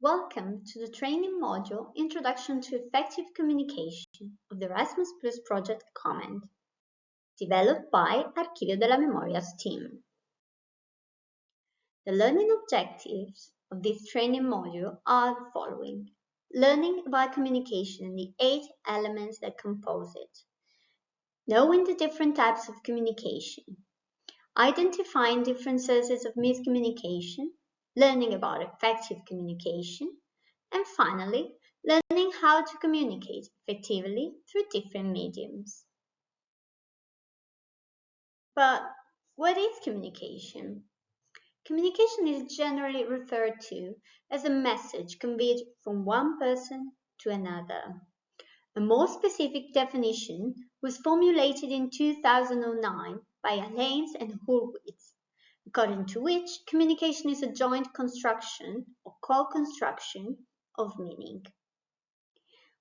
Welcome to the training module Introduction to Effective Communication of the Erasmus Plus project ComEnt, developed by Archivio della Memoria's team. The learning objectives of this training module are the following. Learning about communication and the 8 elements that compose it. Knowing the different types of communication. Identifying different sources of miscommunication. Learning about effective communication. And finally, learning how to communicate effectively through different mediums. But what is communication? Communication is generally referred to as a message conveyed from one person to another. A more specific definition was formulated in 2009 by Alains and Hurwitz, according to which communication is a joint construction or co-construction of meaning.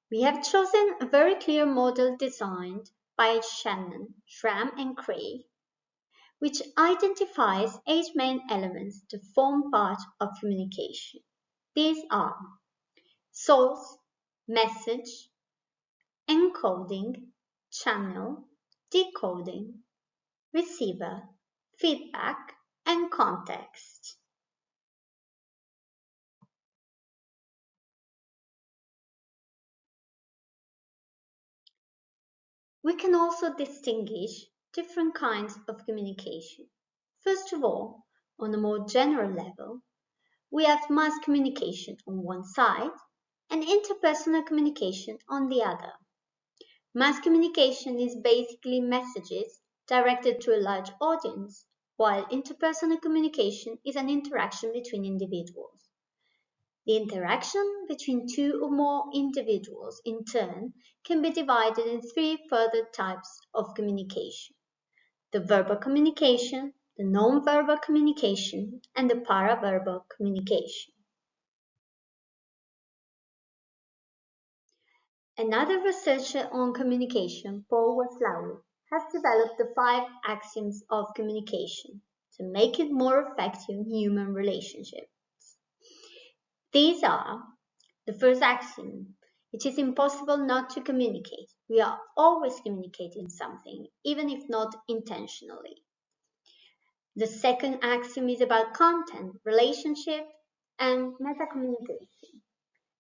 We have chosen a very clear model designed by Shannon, Schramm and Cray, which identifies 8 main elements that form part of communication. These are source, message, encoding, channel, decoding, receiver, feedback, and context. We can also distinguish different kinds of communication. First of all, on a more general level, we have mass communication on one side and interpersonal communication on the other. Mass communication is basically messages directed to a large audience, while interpersonal communication is an interaction between individuals. The interaction between 2 or more individuals, in turn, can be divided in 3 further types of communication: the verbal communication, the non-verbal communication, and the paraverbal communication. Another researcher on communication, Paul Waslawi, has developed the 5 axioms of communication to make it more effective in human relationships. These are: the first axiom: it is impossible not to communicate. We are always communicating something, even if not intentionally. The second axiom is about content, relationship, and meta-communication.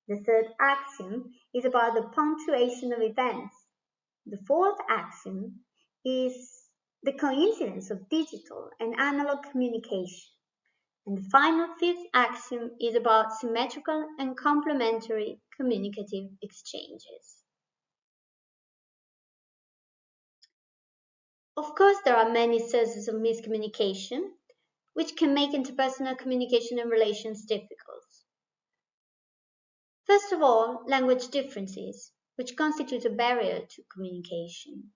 The third axiom is about the punctuation of events. The fourth axiom is the coincidence of digital and analog communication. And the final 5th axiom is about symmetrical and complementary communicative exchanges. Of course, there are many sources of miscommunication, which can make interpersonal communication and relations difficult. First of all, language differences, which constitute a barrier to communication.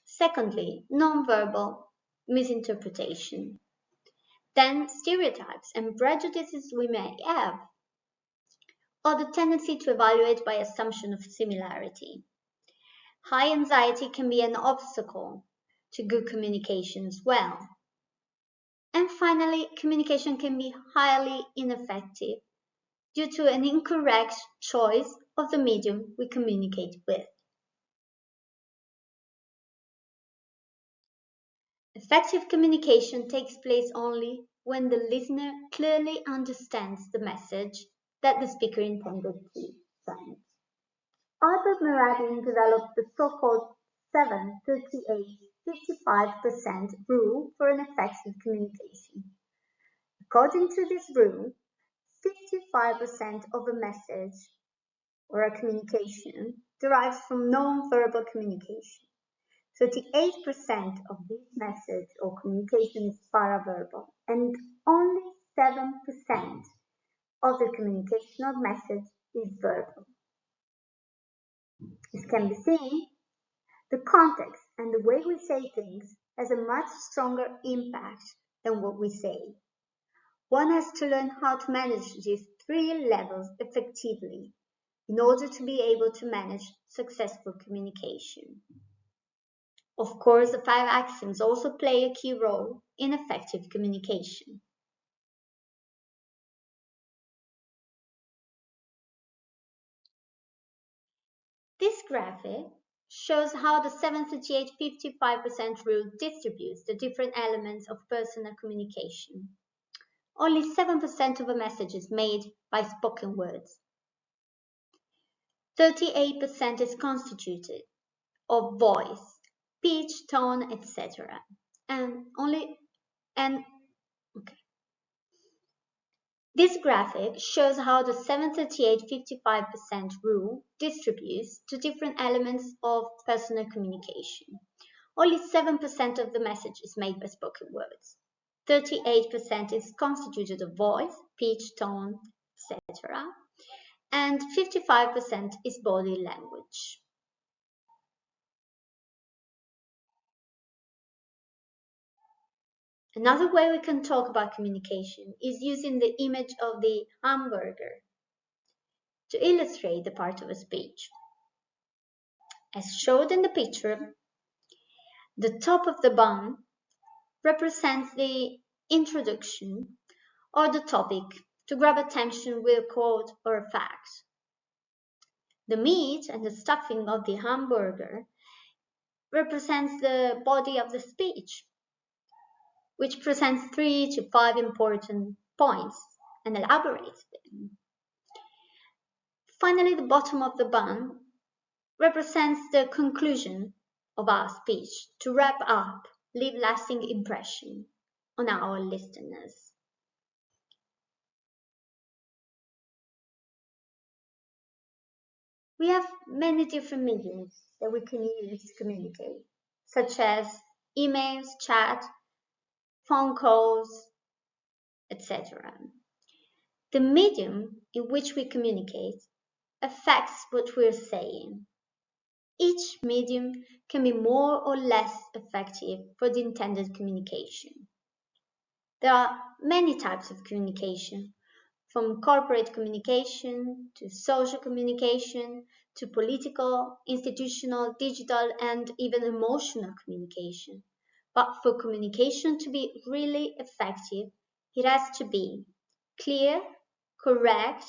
Secondly, nonverbal misinterpretation. Then stereotypes and prejudices we may have, or the tendency to evaluate by assumption of similarity. High anxiety can be an obstacle to good communication as well. And finally, communication can be highly ineffective due to an incorrect choice of the medium we communicate with. Effective communication takes place only when the listener clearly understands the message that the speaker intended to send. Albert Mehrabian developed the so-called 7-38-55% rule for an effective communication. According to this rule, 55% of a message or a communication derives from non-verbal communication. 38% of this message or communication is paraverbal, and only 7% of the communication or message is verbal. As can be seen, the context and the way we say things has a much stronger impact than what we say. One has to learn how to manage these 3 levels effectively in order to be able to manage successful communication. Of course, the 5 axioms also play a key role in effective communication. This graphic shows how the 738-55% rule distributes the different elements of personal communication. Only 7% of a message is made by spoken words. 38% is constituted of voice, pitch, tone, etc. This graphic shows how the 738-55% rule distributes to different elements of personal communication. Only 7% of the message is made by spoken words. 38% is constituted of voice, pitch, tone, etc. And 55% is body language. Another way we can talk about communication is using the image of the hamburger to illustrate the part of a speech. As shown in the picture, the top of the bun represents the introduction or the topic to grab attention with a quote or a fact. The meat and the stuffing of the hamburger represents the body of the speech, which presents 3 to 5 important points and elaborates them. Finally, the bottom of the bun represents the conclusion of our speech to wrap up, leave lasting impression on our listeners. We have many different mediums that we can use to communicate, such as emails, chat, phone calls, etc. The medium in which we communicate affects what we're saying. Each medium can be more or less effective for the intended communication. There are many types of communication, from corporate communication to social communication to political, institutional, digital, and even emotional communication. But for communication to be really effective, it has to be clear, correct,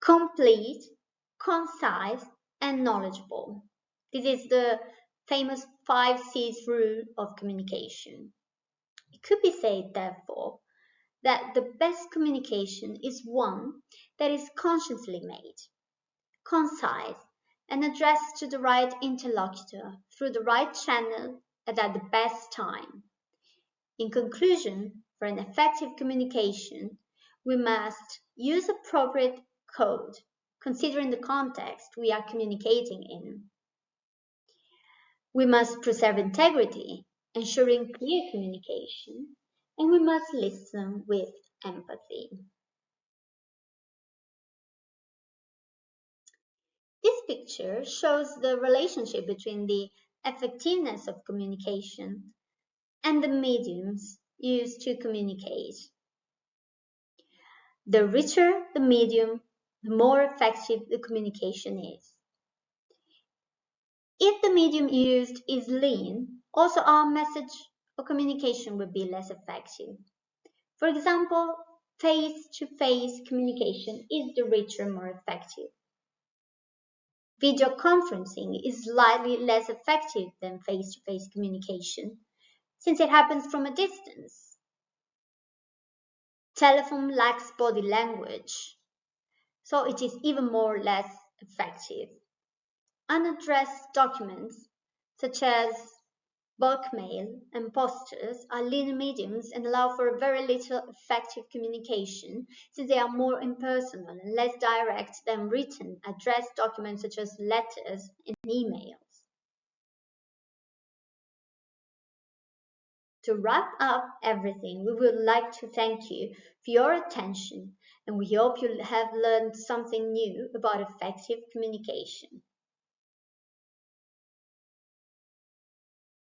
complete, concise, and knowledgeable. This is the famous 5 C's rule of communication. It could be said, therefore, that the best communication is one that is consciously made, concise, and addressed to the right interlocutor through the right channel and at the best time. In conclusion, for an effective communication, we must use appropriate code, considering the context we are communicating in. We must preserve integrity, ensuring clear communication, and we must listen with empathy. This picture shows the relationship between the effectiveness of communication and the mediums used to communicate. The richer the medium, the more effective the communication is. If the medium used is lean, also our message or communication will be less effective. For example, face-to-face communication is the richer and more effective. Video conferencing is slightly less effective than face-to-face communication, since it happens from a distance. Telephone lacks body language, so it is even more less effective. Unaddressed documents, such as bulk mail and posters, are lean mediums and allow for very little effective communication, since they are more impersonal and less direct than written, addressed documents such as letters and emails. To wrap up everything, we would like to thank you for your attention, and we hope you have learned something new about effective communication.